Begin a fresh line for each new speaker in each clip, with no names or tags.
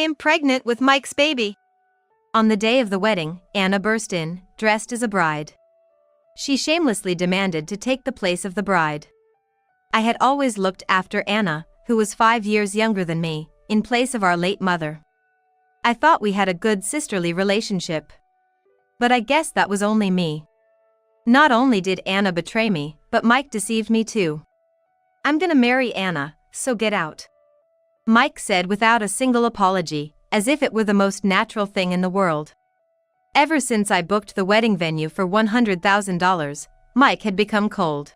am pregnant with Mike's baby." On the day of the wedding, Anna burst in, dressed as a bride. She shamelessly demanded to take the place of the bride. I had always looked after Anna, who was 5 years younger than me, in place of our late mother. I thought we had a good sisterly relationship. But I guess that was only me. Not only did Anna betray me, but Mike deceived me too. "I'm gonna marry Anna, so get out," Mike said without a single apology, as if it were the most natural thing in the world. Ever since I booked the wedding venue for $100,000, Mike had become cold.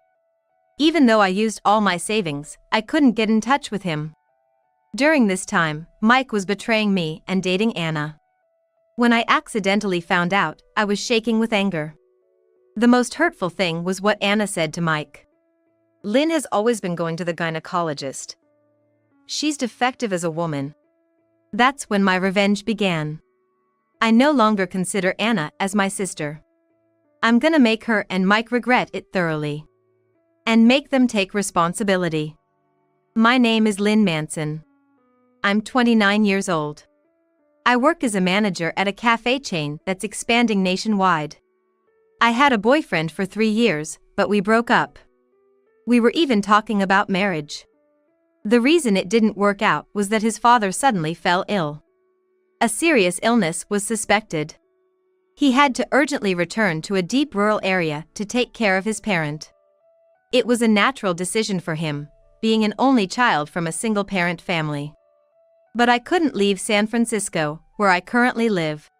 Even though I used all my savings, I couldn't get in touch with him. During this time, Mike was betraying me and dating Anna. When I accidentally found out, I was shaking with anger. The most hurtful thing was what Anna said to Mike. "Lynn has always been going to the gynecologist. She's defective as a woman." That's when my revenge began. I no longer consider Anna as my sister. I'm gonna make her and Mike regret it thoroughly. And make them take responsibility. My name is Lynn Manson. I'm 29 years old. I work as a manager at a cafe chain that's expanding nationwide. I had a boyfriend for 3 years, but we broke up. We were even talking about marriage. The reason it didn't work out was that his father suddenly fell ill. A serious illness was suspected. He had to urgently return to a deep rural area to take care of his parent. It was a natural decision for him, being an only child from a single-parent family. But I couldn't leave San Francisco, where I currently live.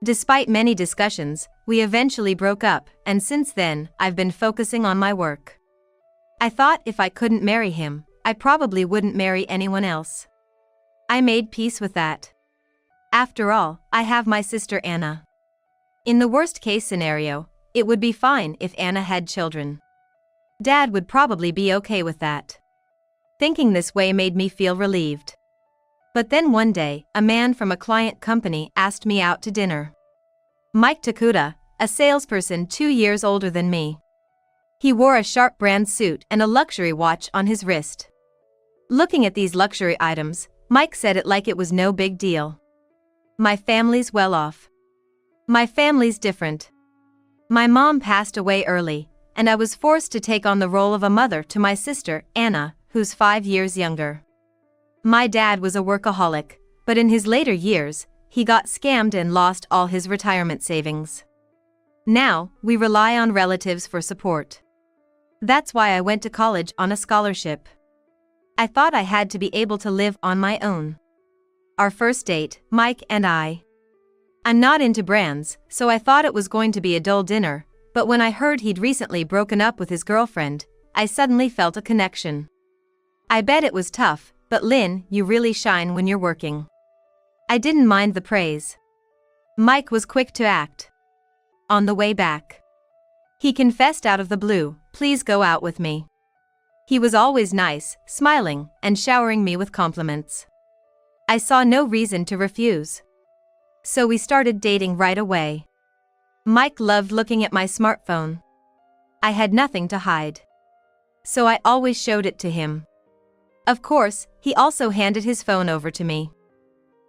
Despite many discussions, we eventually broke up, and since then, I've been focusing on my work. I thought if I couldn't marry him, I probably wouldn't marry anyone else. I made peace with that. After all, I have my sister Anna. In the worst-case scenario, it would be fine if Anna had children. Dad would probably be okay with that. Thinking this way made me feel relieved. But then one day, a man from a client company asked me out to dinner. Mike Takuda, a salesperson 2 years older than me. He wore a Sharp brand suit and a luxury watch on his wrist. Looking at these luxury items, Mike said it like it was no big deal. "My family's well off. My family's different. My mom passed away early, and I was forced to take on the role of a mother to my sister, Anna, who's 5 years younger. My dad was a workaholic, but in his later years, he got scammed and lost all his retirement savings. Now, we rely on relatives for support. That's why I went to college on a scholarship. I thought I had to be able to live on my own." Our first date, Mike and I. I'm not into brands, so I thought it was going to be a dull dinner, but when I heard he'd recently broken up with his girlfriend, I suddenly felt a connection. I bet it was tough, but Lynn, you really shine when you're working. I didn't mind the praise. Mike was quick to act. On the way back, he confessed out of the blue, "Please go out with me." He was always nice, smiling, and showering me with compliments. I saw no reason to refuse. So we started dating right away. Mike loved looking at my smartphone. I had nothing to hide. So I always showed it to him. Of course, he also handed his phone over to me.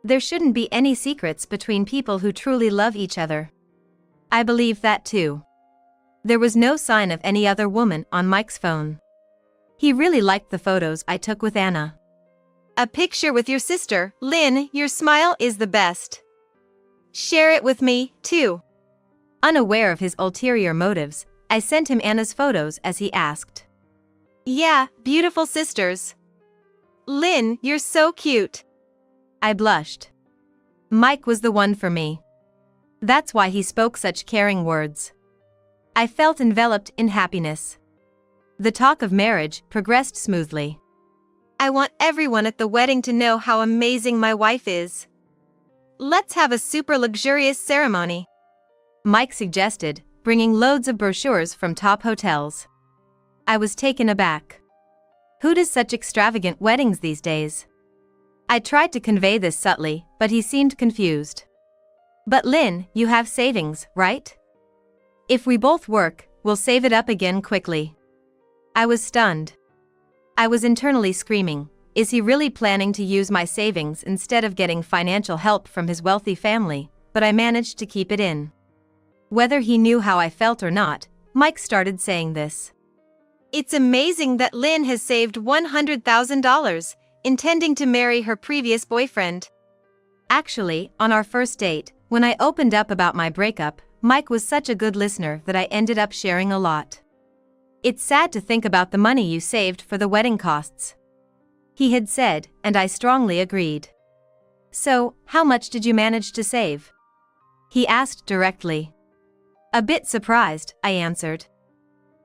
There shouldn't be any secrets between people who truly love each other. I believe that too. There was no sign of any other woman on Mike's phone. He really liked the photos I took with Anna. "A picture with your sister, Lynn, your smile is the best. Share it with me, too." Unaware of his ulterior motives, I sent him Anna's photos as he asked. "Yeah, beautiful sisters. Lynn, you're so cute." I blushed. Mike was the one for me. That's why he spoke such caring words. I felt enveloped in happiness. The talk of marriage progressed smoothly. "I want everyone at the wedding to know how amazing my wife is. Let's have a super luxurious ceremony," Mike suggested, bringing loads of brochures from top hotels. I was taken aback. Who does such extravagant weddings these days? I tried to convey this subtly, but he seemed confused. "But Lynn, you have savings, right? If we both work, we'll save it up again quickly." I was stunned. I was internally screaming, Is he really planning to use my savings instead of getting financial help from his wealthy family? But I managed to keep it in. Whether he knew how I felt or not, Mike started saying this. It's amazing that Lynn has saved $100,000, intending to marry her previous boyfriend. Actually, on our first date, when I opened up about my breakup, Mike was such a good listener that I ended up sharing a lot. It's sad to think about the money you saved for the wedding costs, he had said, and I strongly agreed. So, how much did you manage to save? He asked directly. A bit surprised, I answered.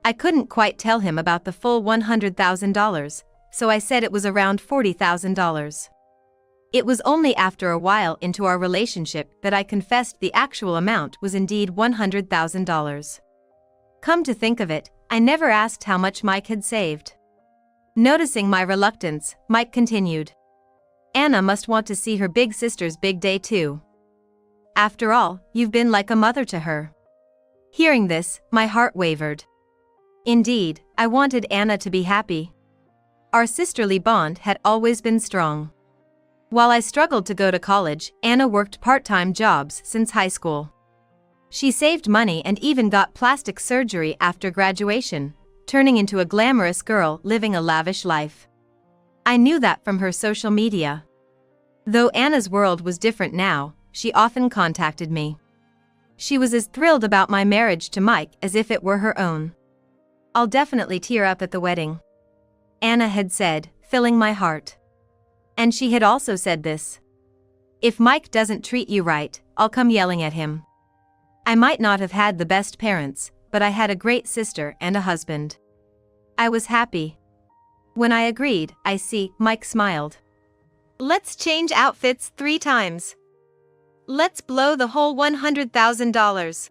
I couldn't quite tell him about the full $100,000, so I said it was around $40,000. It was only after a while into our relationship that I confessed the actual amount was indeed $100,000. Come to think of it, I never asked how much Mike had saved. Noticing my reluctance, Mike continued. Anna must want to see her big sister's big day too. After all, you've been like a mother to her. Hearing this, my heart wavered. Indeed, I wanted Anna to be happy. Our sisterly bond had always been strong. While I struggled to go to college, Anna worked part-time jobs since high school. She saved money and even got plastic surgery after graduation, turning into a glamorous girl living a lavish life. I knew that from her social media. Though Anna's world was different now, she often contacted me. She was as thrilled about my marriage to Mike as if it were her own. I'll definitely tear up at the wedding, Anna had said, filling my heart. And she had also said this. If Mike doesn't treat you right, I'll come yelling at him. I might not have had the best parents, but I had a great sister and a husband. I was happy. When I agreed, Mike smiled. Let's change outfits 3 times. Let's blow the whole $100,000.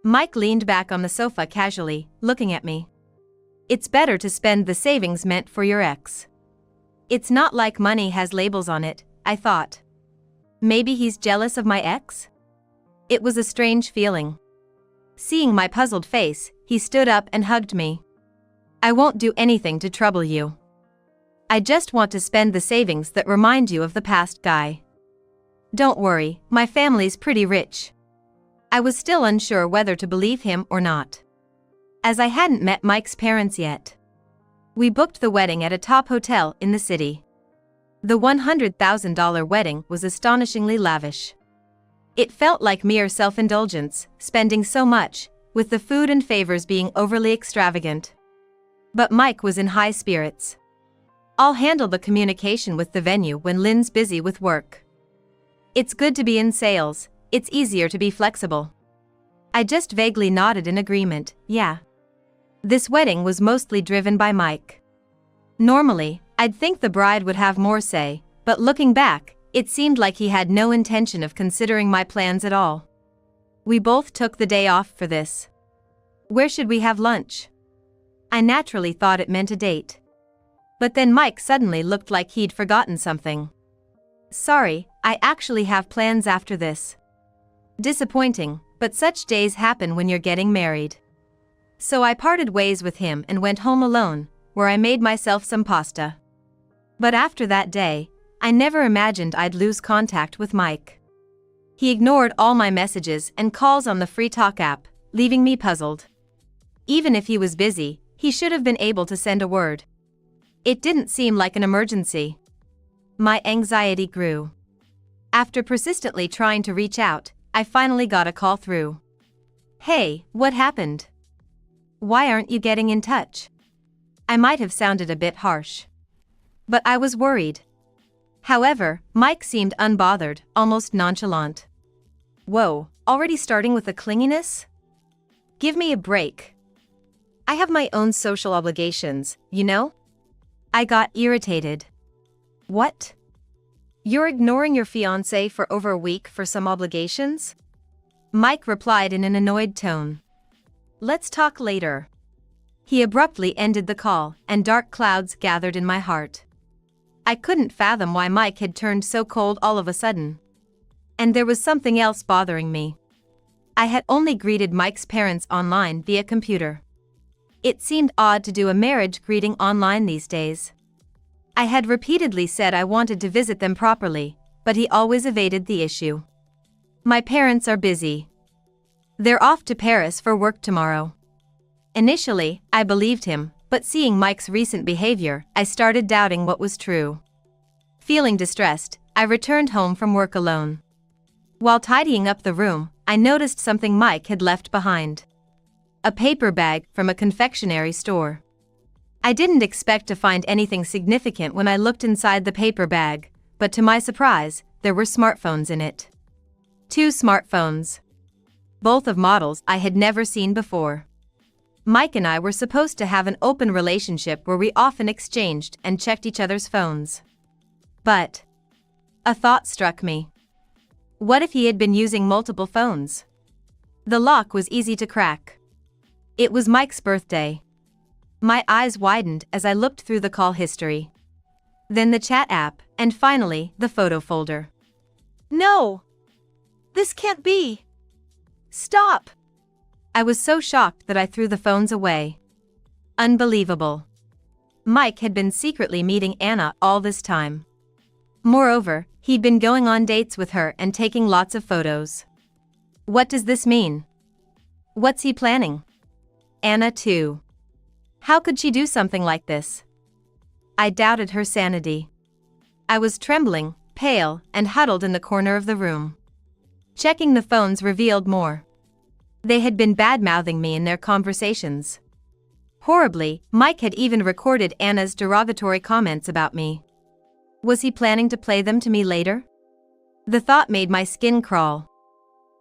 Mike leaned back on the sofa casually, looking at me. It's better to spend the savings meant for your ex. It's not like money has labels on it, I thought. Maybe he's jealous of my ex? It was a strange feeling. Seeing my puzzled face, he stood up and hugged me. I won't do anything to trouble you. I just want to spend the savings that remind you of the past guy. Don't worry, my family's pretty rich. I was still unsure whether to believe him or not, as I hadn't met Mike's parents yet. We booked the wedding at a top hotel in the city. The $100,000 wedding was astonishingly lavish. It felt like mere self-indulgence, spending so much, with the food and favors being overly extravagant. But Mike was in high spirits. I'll handle the communication with the venue when Lynn's busy with work. It's good to be in sales, it's easier to be flexible. I just vaguely nodded in agreement, yeah. This wedding was mostly driven by Mike. Normally, I'd think the bride would have more say, but looking back, it seemed like he had no intention of considering my plans at all. We both took the day off for this. Where should we have lunch? I naturally thought it meant a date. But then Mike suddenly looked like he'd forgotten something. Sorry, I actually have plans after this. Disappointing, but such days happen when you're getting married. So I parted ways with him and went home alone, where I made myself some pasta. But after that day, I never imagined I'd lose contact with Mike. He ignored all my messages and calls on the Free Talk app, leaving me puzzled. Even if he was busy, he should have been able to send a word. It didn't seem like an emergency. My anxiety grew. After persistently trying to reach out, I finally got a call through. Hey, what happened? Why aren't you getting in touch? I might have sounded a bit harsh, but I was worried. However, Mike seemed unbothered, almost nonchalant. Whoa, already starting with the clinginess? Give me a break. I have my own social obligations, you know? I got irritated. What? You're ignoring your fiancé for over a week for some obligations? Mike replied in an annoyed tone. Let's talk later. He abruptly ended the call, and dark clouds gathered in my heart. I couldn't fathom why Mike had turned so cold all of a sudden. And there was something else bothering me. I had only greeted Mike's parents online via computer. It seemed odd to do a marriage greeting online these days. I had repeatedly said I wanted to visit them properly, but he always evaded the issue. My parents are busy. They're off to Paris for work tomorrow. Initially, I believed him, but seeing Mike's recent behavior, I started doubting what was true. Feeling distressed, I returned home from work alone. While tidying up the room, I noticed something Mike had left behind. A paper bag from a confectionery store. I didn't expect to find anything significant when I looked inside the paper bag, but to my surprise, there were smartphones in it. 2 smartphones. Both of models I had never seen before. Mike and I were supposed to have an open relationship where we often exchanged and checked each other's phones. But a thought struck me. What if he had been using multiple phones? The lock was easy to crack. It was Mike's birthday. My eyes widened as I looked through the call history. Then the chat app, and finally, the photo folder. No! This can't be! Stop! I was so shocked that I threw the phones away. Unbelievable. Mike had been secretly meeting Anna all this time. Moreover, he'd been going on dates with her and taking lots of photos. What does this mean? What's he planning? Anna too. How could she do something like this? I doubted her sanity. I was trembling, pale, and huddled in the corner of the room. Checking the phones revealed more. They had been bad-mouthing me in their conversations. Horribly, Mike had even recorded Anna's derogatory comments about me. Was he planning to play them to me later? The thought made my skin crawl.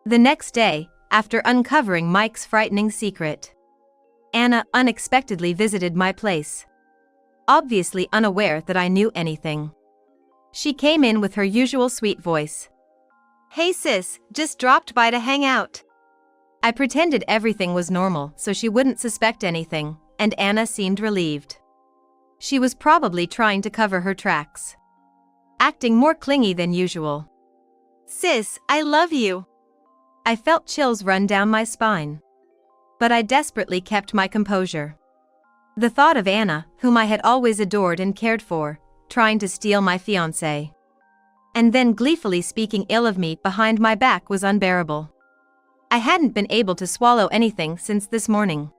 The next day, after uncovering Mike's frightening secret, Anna unexpectedly visited my place. Obviously unaware that I knew anything. She came in with her usual sweet voice. "Hey sis, just dropped by to hang out." I pretended everything was normal so she wouldn't suspect anything, and Anna seemed relieved. She was probably trying to cover her tracks. Acting more clingy than usual. "Sis, I love you." I felt chills run down my spine. But I desperately kept my composure. The thought of Anna, whom I had always adored and cared for, trying to steal my fiancé, and then gleefully speaking ill of me behind my back was unbearable. I hadn't been able to swallow anything since this morning.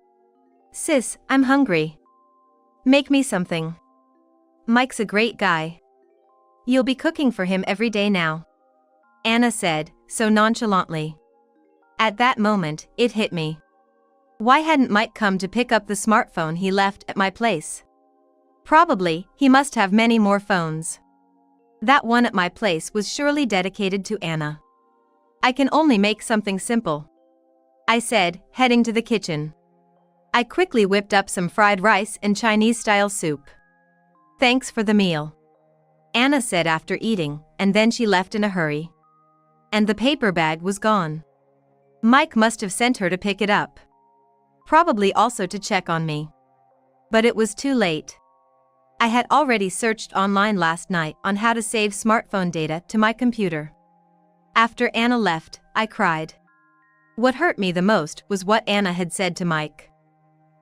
"Sis, I'm hungry. Make me something. Mike's a great guy. You'll be cooking for him every day now," Anna said, so nonchalantly. At that moment, it hit me. Why hadn't Mike come to pick up the smartphone he left at my place? Probably, he must have many more phones. That one at my place was surely dedicated to Anna. "I can only make something simple," I said, heading to the kitchen. I quickly whipped up some fried rice and Chinese-style soup. "Thanks for the meal," Anna said after eating, and then she left in a hurry. And the paper bag was gone. Mike must have sent her to pick it up. Probably also to check on me. But it was too late. I had already searched online last night on how to save smartphone data to my computer. After Anna left, I cried. What hurt me the most was what Anna had said to Mike.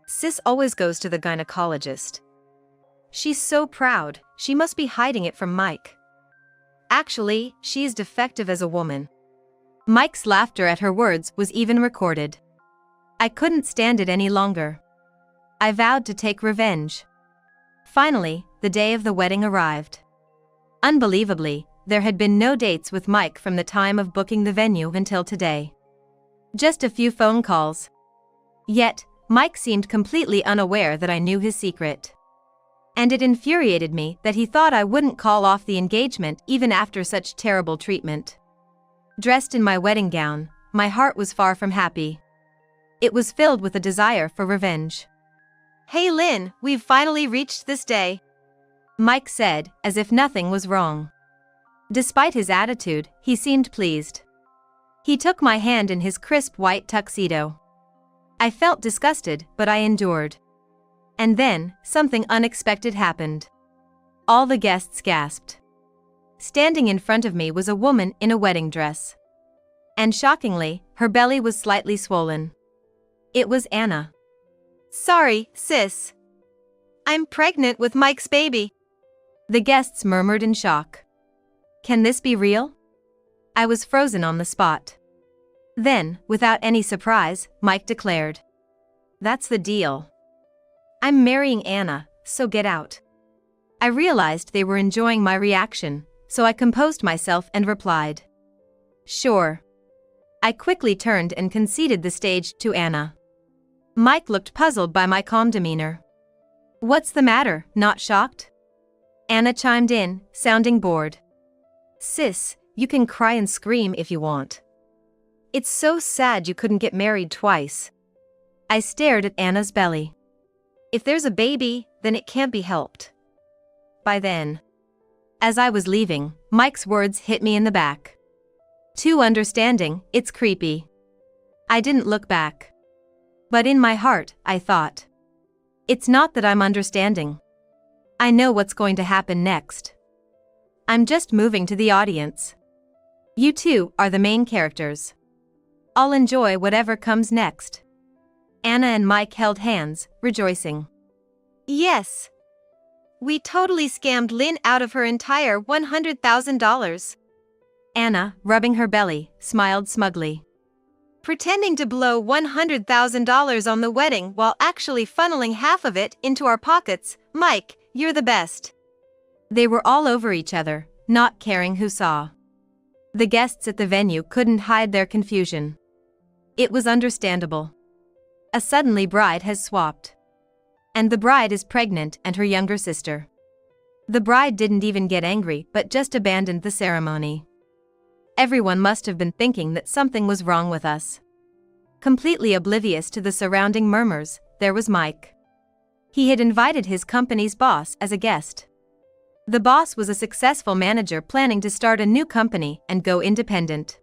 "Sis always goes to the gynecologist. She's so proud, she must be hiding it from Mike. Actually, she's defective as a woman." Mike's laughter at her words was even recorded. I couldn't stand it any longer. I vowed to take revenge. Finally, the day of the wedding arrived. Unbelievably, there had been no dates with Mike from the time of booking the venue until today. Just a few phone calls. Yet, Mike seemed completely unaware that I knew his secret. And it infuriated me that he thought I wouldn't call off the engagement even after such terrible treatment. Dressed in my wedding gown, my heart was far from happy. It was filled with a desire for revenge. "Hey Lynn, we've finally reached this day," Mike said, as if nothing was wrong. Despite his attitude, he seemed pleased. He took my hand in his crisp white tuxedo. I felt disgusted, but I endured. And then, something unexpected happened. All the guests gasped. Standing in front of me was a woman in a wedding dress. And shockingly, her belly was slightly swollen. It was Anna. "Sorry, sis. I'm pregnant with Mike's baby." The guests murmured in shock. Can this be real? I was frozen on the spot. Then, without any surprise, Mike declared, "That's the deal. I'm marrying Anna, so get out." I realized they were enjoying my reaction, so I composed myself and replied, "Sure." I quickly turned and conceded the stage to Anna. Mike looked puzzled by my calm demeanor. "What's the matter, not shocked?" Anna chimed in, sounding bored. "Sis, you can cry and scream if you want. It's so sad you couldn't get married twice." I stared at Anna's belly. "If there's a baby, then it can't be helped." By then. As I was leaving, Mike's words hit me in the back. "Too understanding, it's creepy." I didn't look back. But in my heart, I thought, it's not that I'm understanding. I know what's going to happen next. I'm just moving to the audience. You two are the main characters. I'll enjoy whatever comes next." Anna and Mike held hands, rejoicing. "Yes. We totally scammed Lynn out of her entire $100,000. Anna, rubbing her belly, smiled smugly. "Pretending to blow $100,000 on the wedding while actually funneling half of it into our pockets. Mike, you're the best." They were all over each other, not caring who saw. The guests at the venue couldn't hide their confusion. It was understandable. A suddenly bride has swapped. And the bride is pregnant and her younger sister. The bride didn't even get angry but just abandoned the ceremony. Everyone must have been thinking that something was wrong with us. Completely oblivious to the surrounding murmurs, there was Mike. He had invited his company's boss as a guest. The boss was a successful manager planning to start a new company and go independent.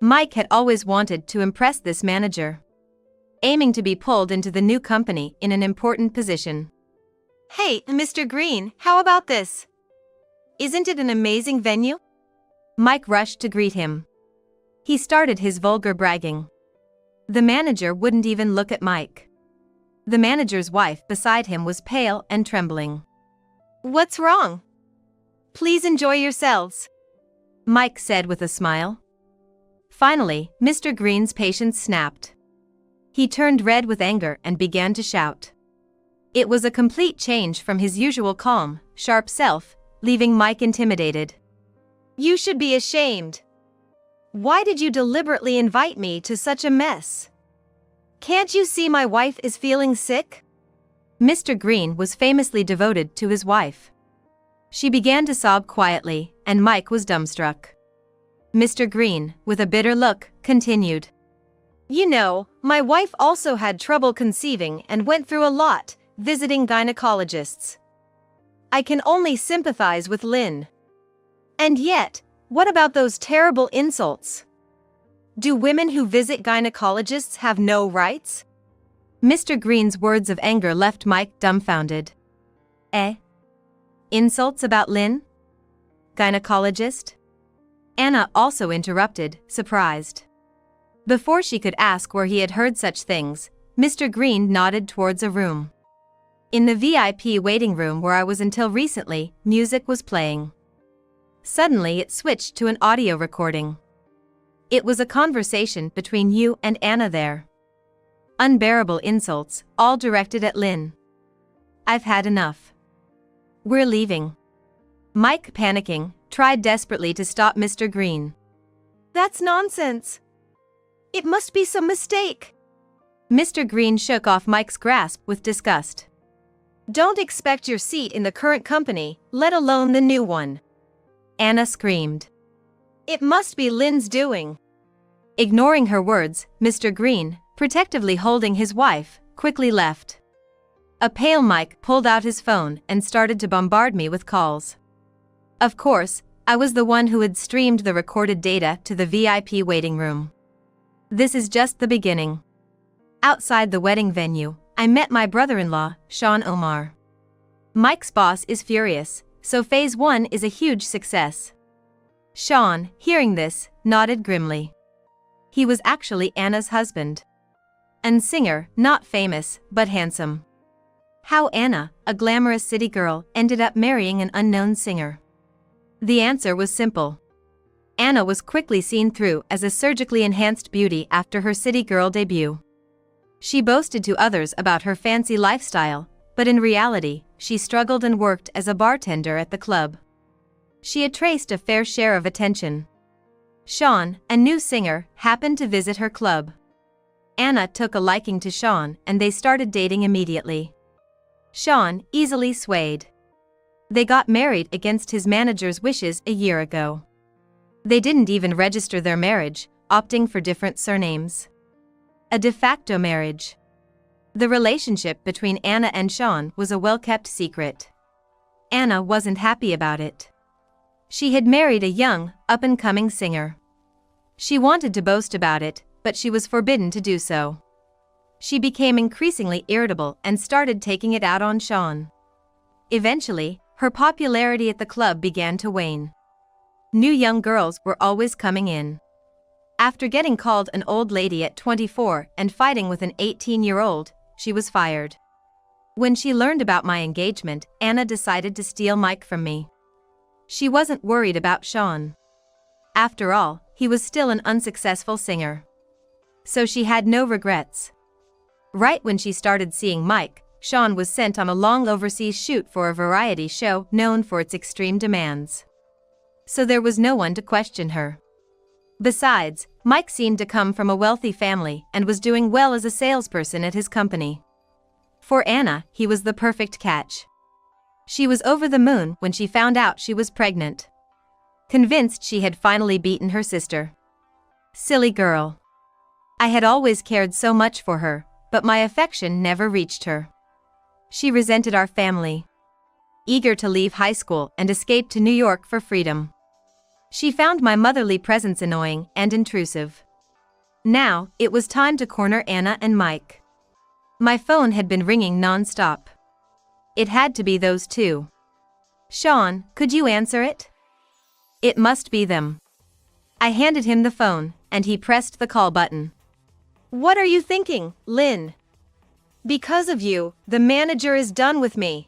Mike had always wanted to impress this manager, aiming to be pulled into the new company in an important position. "Hey, Mr. Green, how about this? Isn't it an amazing venue?" Mike rushed to greet him. He started his vulgar bragging. The manager wouldn't even look at Mike. The manager's wife beside him was pale and trembling. "What's wrong? Please enjoy yourselves," Mike said with a smile. Finally, Mr. Green's patience snapped. He turned red with anger and began to shout. It was a complete change from his usual calm, sharp self, leaving Mike intimidated. "You should be ashamed. Why did you deliberately invite me to such a mess? Can't you see my wife is feeling sick?" Mr. Green was famously devoted to his wife. She began to sob quietly, and Mike was dumbstruck. Mr. Green, with a bitter look, continued. "You know, my wife also had trouble conceiving and went through a lot, visiting gynecologists. I can only sympathize with Lynn. And yet, what about those terrible insults? Do women who visit gynecologists have no rights?" Mr. Green's words of anger left Mike dumbfounded. "Eh? Insults about Lynn? Gynecologist?" Anna also interrupted, surprised. Before she could ask where he had heard such things, Mr. Green nodded towards a room. In the VIP waiting room where I was until recently, music was playing. Suddenly it switched to an audio recording. It was a conversation between you and Anna there. Unbearable insults, all directed at Lynn. "I've had enough. We're leaving." Mike, panicking, tried desperately to stop Mr. Green. "That's nonsense. It must be some mistake." Mr. Green shook off Mike's grasp with disgust. "Don't expect your seat in the current company, let alone the new one." Anna screamed. "It must be Lynn's doing." Ignoring her words, Mr. Green, protectively holding his wife, quickly left. A pale Mike pulled out his phone and started to bombard me with calls. Of course, I was the one who had streamed the recorded data to the VIP waiting room. This is just the beginning. Outside the wedding venue, I met my brother-in-law, Sean Omar. Mike's boss is furious, so phase 1 is a huge success. Sean, hearing this, nodded grimly. He was actually Anna's husband. And singer, not famous, but handsome. How Anna, a glamorous city girl, ended up marrying an unknown singer. The answer was simple. Anna was quickly seen through as a surgically enhanced beauty after her city girl debut. She boasted to others about her fancy lifestyle, but in reality, she struggled and worked as a bartender at the club. She had traced a fair share of attention. Sean, a new singer, happened to visit her club. Anna took a liking to Sean and they started dating immediately. Sean easily swayed. They got married against his manager's wishes a year ago. They didn't even register their marriage, opting for different surnames. A de facto marriage. The relationship between Anna and Sean was a well-kept secret. Anna wasn't happy about it. She had married a young, up-and-coming singer. She wanted to boast about it, but she was forbidden to do so. She became increasingly irritable and started taking it out on Sean. Eventually, her popularity at the club began to wane. New young girls were always coming in. After getting called an old lady at 24 and fighting with an 18-year-old, she was fired. When she learned about my engagement, Anna decided to steal Mike from me. She wasn't worried about Sean. After all, he was still an unsuccessful singer. So she had no regrets. Right when she started seeing Mike, Sean was sent on a long overseas shoot for a variety show known for its extreme demands. So there was no one to question her. Besides, Mike seemed to come from a wealthy family and was doing well as a salesperson at his company. For Anna, he was the perfect catch. She was over the moon when she found out she was pregnant. Convinced she had finally beaten her sister. Silly girl. I had always cared so much for her, but my affection never reached her. She resented our family. Eager to leave high school and escape to New York for freedom. She found my motherly presence annoying and intrusive. Now, it was time to corner Anna and Mike. My phone had been ringing non-stop. It had to be those two. Sean, could you answer it? It must be them. I handed him the phone, and he pressed the call button. What are you thinking, Lynn? Because of you, the manager is done with me.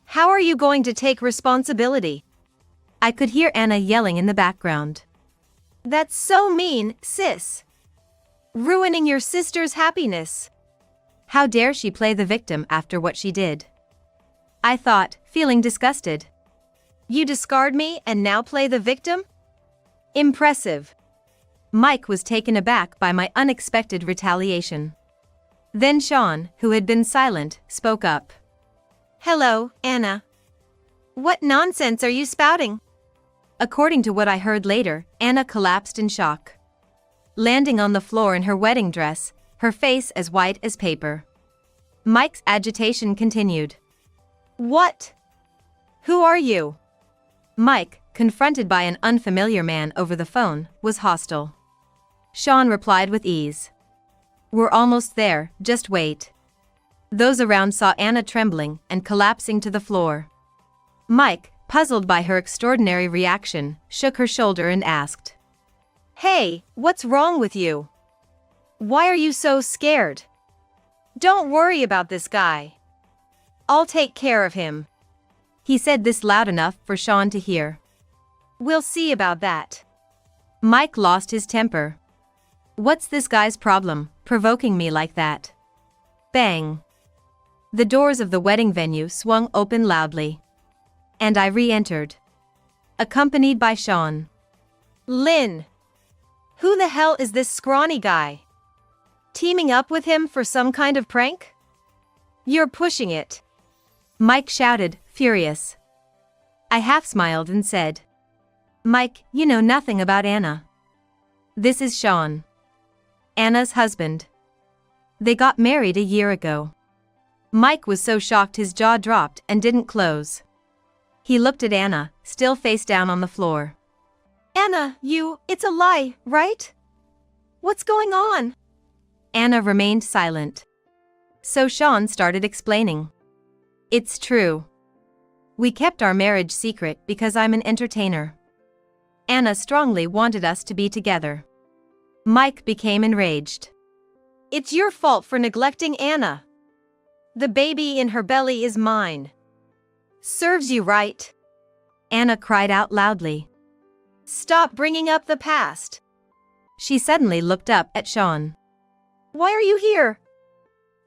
How are you going to take responsibility? I could hear Anna yelling in the background. That's so mean, sis. Ruining your sister's happiness. How dare she play the victim after what she did? I thought, feeling disgusted. You discard me and now play the victim? Impressive. Mike was taken aback by my unexpected retaliation. Then Sean, who had been silent, spoke up. Hello, Anna. What nonsense are you spouting? According to what I heard later, Anna collapsed in shock. Landing on the floor in her wedding dress, her face as white as paper. Mike's agitation continued. What? Who are you? Mike, confronted by an unfamiliar man over the phone, was hostile. Sean replied with ease. We're almost there, just wait. Those around saw Anna trembling and collapsing to the floor. Mike, puzzled by her extraordinary reaction, shook her shoulder and asked. Hey, what's wrong with you? Why are you so scared? Don't worry about this guy. I'll take care of him. He said this loud enough for Sean to hear. We'll see about that. Mike lost his temper. What's this guy's problem, provoking me like that? Bang. The doors of the wedding venue swung open loudly. And I re-entered. Accompanied by Sean. Lynn. Who the hell is this scrawny guy? Teaming up with him for some kind of prank? You're pushing it. Mike shouted, furious. I half smiled and said. Mike, you know nothing about Anna. This is Sean. Anna's husband. They got married a year ago. Mike was so shocked his jaw dropped and didn't close. He looked at Anna, still face down on the floor. Anna, it's a lie, right? What's going on? Anna remained silent. So Sean started explaining. It's true. We kept our marriage secret because I'm an entertainer. Anna strongly wanted us to be together. Mike became enraged. It's your fault for neglecting Anna. The baby in her belly is mine. Serves you right. Anna cried out loudly. Stop bringing up the past. She suddenly looked up at Sean. Why are you here?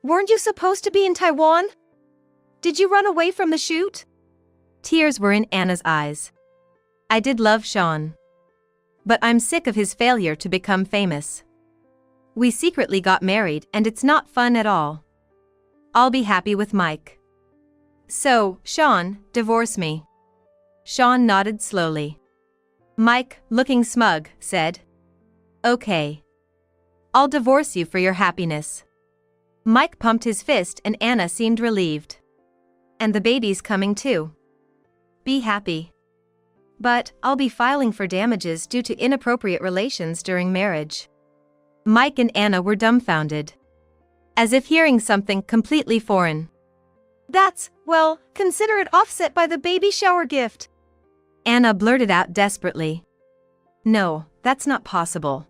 Weren't you supposed to be in Taiwan? Did you run away from the shoot? Tears were in Anna's eyes. I did love Sean. But I'm sick of his failure to become famous. We secretly got married and it's not fun at all. I'll be happy with Mike. So, Sean, divorce me. Sean nodded slowly. Mike, looking smug, said, Okay. I'll divorce you for your happiness. Mike pumped his fist and Anna seemed relieved. And the baby's coming too. Be happy. But I'll be filing for damages due to inappropriate relations during marriage. Mike and Anna were dumbfounded. As if hearing something completely foreign. Well, consider it offset by the baby shower gift. Anna blurted out desperately. No, that's not possible.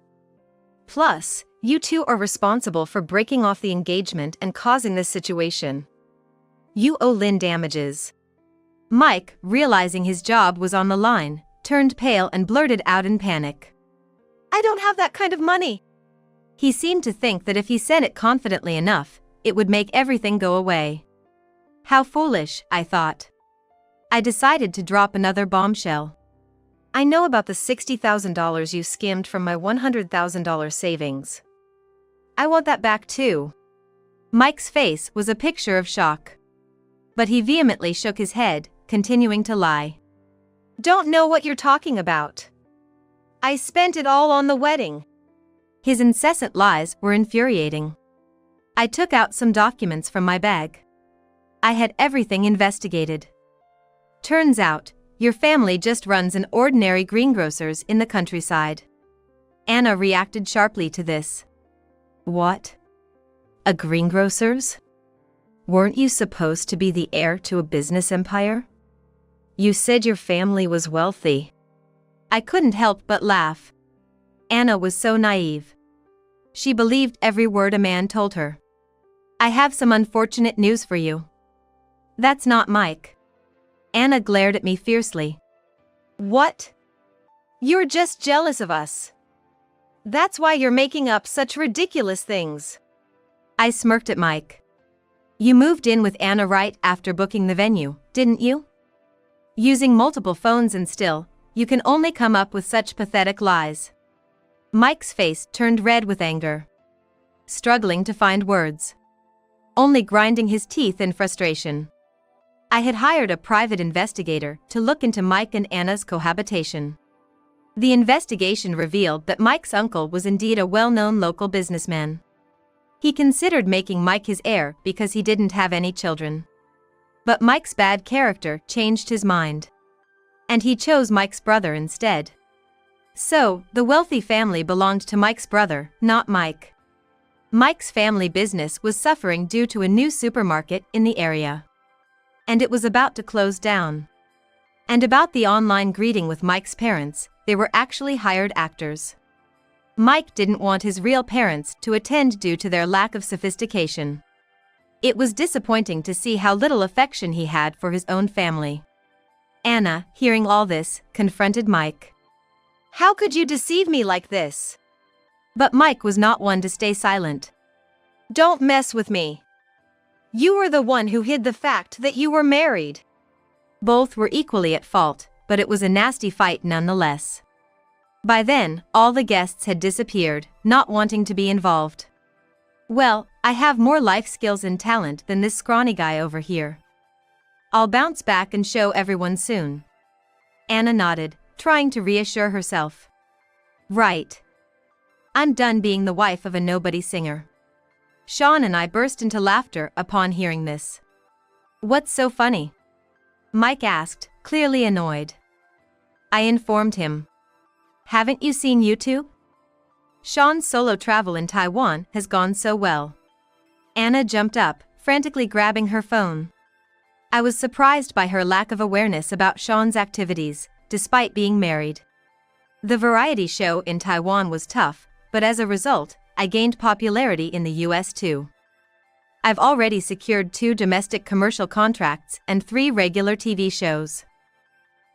Plus, you two are responsible for breaking off the engagement and causing this situation. You owe Lynn damages. Mike, realizing his job was on the line, turned pale and blurted out in panic. I don't have that kind of money. He seemed to think that if he said it confidently enough, it would make everything go away. How foolish, I thought. I decided to drop another bombshell. I know about the $60,000 you skimmed from my $100,000 savings. I want that back too. Mike's face was a picture of shock. But he vehemently shook his head, continuing to lie. Don't know what you're talking about. I spent it all on the wedding. His incessant lies were infuriating. I took out some documents from my bag. I had everything investigated. Turns out, your family just runs an ordinary greengrocer's in the countryside. Anna reacted sharply to this. What? A greengrocer's? Weren't you supposed to be the heir to a business empire? You said your family was wealthy. I couldn't help but laugh. Anna was so naive. She believed every word a man told her. I have some unfortunate news for you. That's not Mike. Anna glared at me fiercely. What? You're just jealous of us. That's why you're making up such ridiculous things. I smirked at Mike. You moved in with Anna right after booking the venue, didn't you? Using multiple phones and still, you can only come up with such pathetic lies. Mike's face turned red with anger. Struggling to find words. Only grinding his teeth in frustration. I had hired a private investigator to look into Mike and Anna's cohabitation. The investigation revealed that Mike's uncle was indeed a well-known local businessman. He considered making Mike his heir because he didn't have any children. But Mike's bad character changed his mind. And he chose Mike's brother instead. So, the wealthy family belonged to Mike's brother, not Mike. Mike's family business was suffering due to a new supermarket in the area. And it was about to close down. And about the online greeting with Mike's parents, they were actually hired actors. Mike didn't want his real parents to attend due to their lack of sophistication. It was disappointing to see how little affection he had for his own family. Anna, hearing all this, confronted Mike. How could you deceive me like this? But Mike was not one to stay silent. Don't mess with me. You were the one who hid the fact that you were married. Both were equally at fault, but it was a nasty fight nonetheless. By then, all the guests had disappeared, not wanting to be involved. Well, I have more life skills and talent than this scrawny guy over here. I'll bounce back and show everyone soon. Anna nodded, trying to reassure herself. Right. I'm done being the wife of a nobody singer. Sean and I burst into laughter upon hearing this. What's so funny? Mike asked, clearly annoyed. I informed him. Haven't you seen YouTube? Sean's solo travel in Taiwan has gone so well. Anna jumped up, frantically grabbing her phone. I was surprised by her lack of awareness about Sean's activities, despite being married. The variety show in Taiwan was tough, but as a result, I gained popularity in the US too. I've already secured 2 domestic commercial contracts and 3 regular TV shows.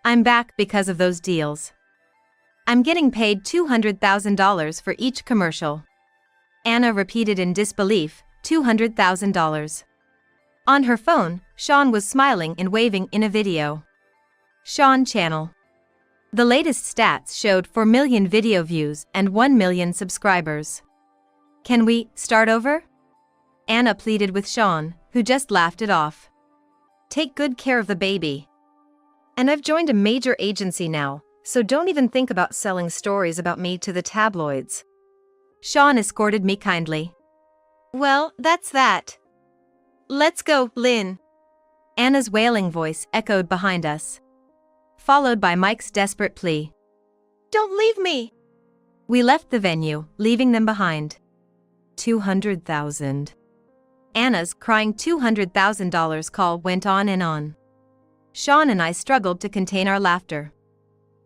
I'm back because of those deals. I'm getting paid $200,000 for each commercial. Anna repeated in disbelief, $200,000. On her phone, Sean was smiling and waving in a video. Sean Channel. The latest stats showed 4 million video views and 1 million subscribers. Can we start over? Anna pleaded with Sean, who just laughed it off. Take good care of the baby. And I've joined a major agency now, so don't even think about selling stories about me to the tabloids. Sean escorted me kindly. Well, that's that. Let's go, Lynn. Anna's wailing voice echoed behind us, followed by Mike's desperate plea. Don't leave me! We left the venue, leaving them behind. $200,000. Anna's crying $200,000 call went on and on. Sean and I struggled to contain our laughter.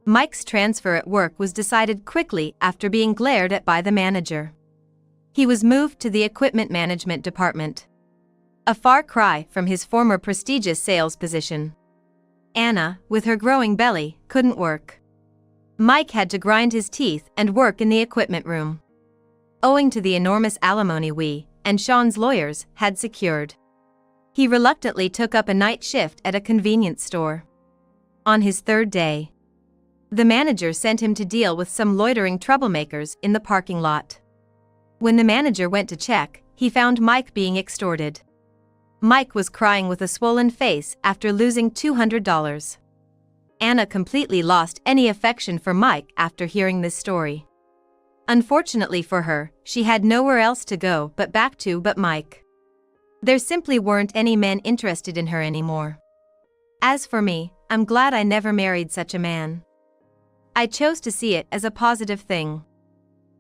Mike's transfer at work was decided quickly after being glared at by the manager. He was moved to the equipment management department. A far cry from his former prestigious sales position. Anna, with her growing belly, couldn't work. Mike had to grind his teeth and work in the equipment room. Owing to the enormous alimony we, and Sean's lawyers, had secured, he reluctantly took up a night shift at a convenience store. On his 3rd day, the manager sent him to deal with some loitering troublemakers in the parking lot. When the manager went to check, he found Mike being extorted. Mike was crying with a swollen face after losing $200. Anna completely lost any affection for Mike after hearing this story. Unfortunately for her, she had nowhere else to go but Mike. There simply weren't any men interested in her anymore. As for me, I'm glad I never married such a man. I chose to see it as a positive thing.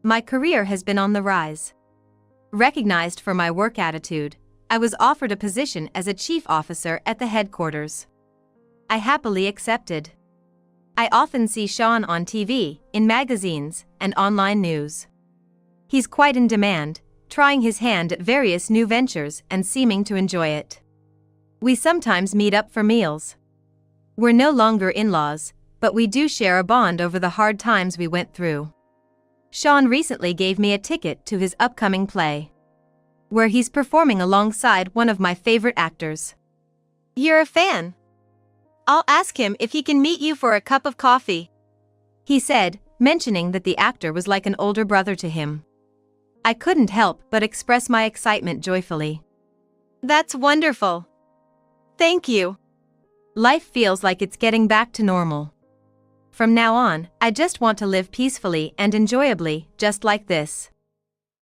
My career has been on the rise. Recognized for my work attitude, I was offered a position as a chief officer at the headquarters. I happily accepted. I often see Sean on TV, in magazines, and online news. He's quite in demand, trying his hand at various new ventures and seeming to enjoy it. We sometimes meet up for meals. We're no longer in-laws, but we do share a bond over the hard times we went through. Sean recently gave me a ticket to his upcoming play, where he's performing alongside one of my favorite actors. You're a fan? I'll ask him if he can meet you for a cup of coffee, he said, mentioning that the actor was like an older brother to him. I couldn't help but express my excitement joyfully. That's wonderful. Thank you. Life feels like it's getting back to normal. From now on, I just want to live peacefully and enjoyably, just like this.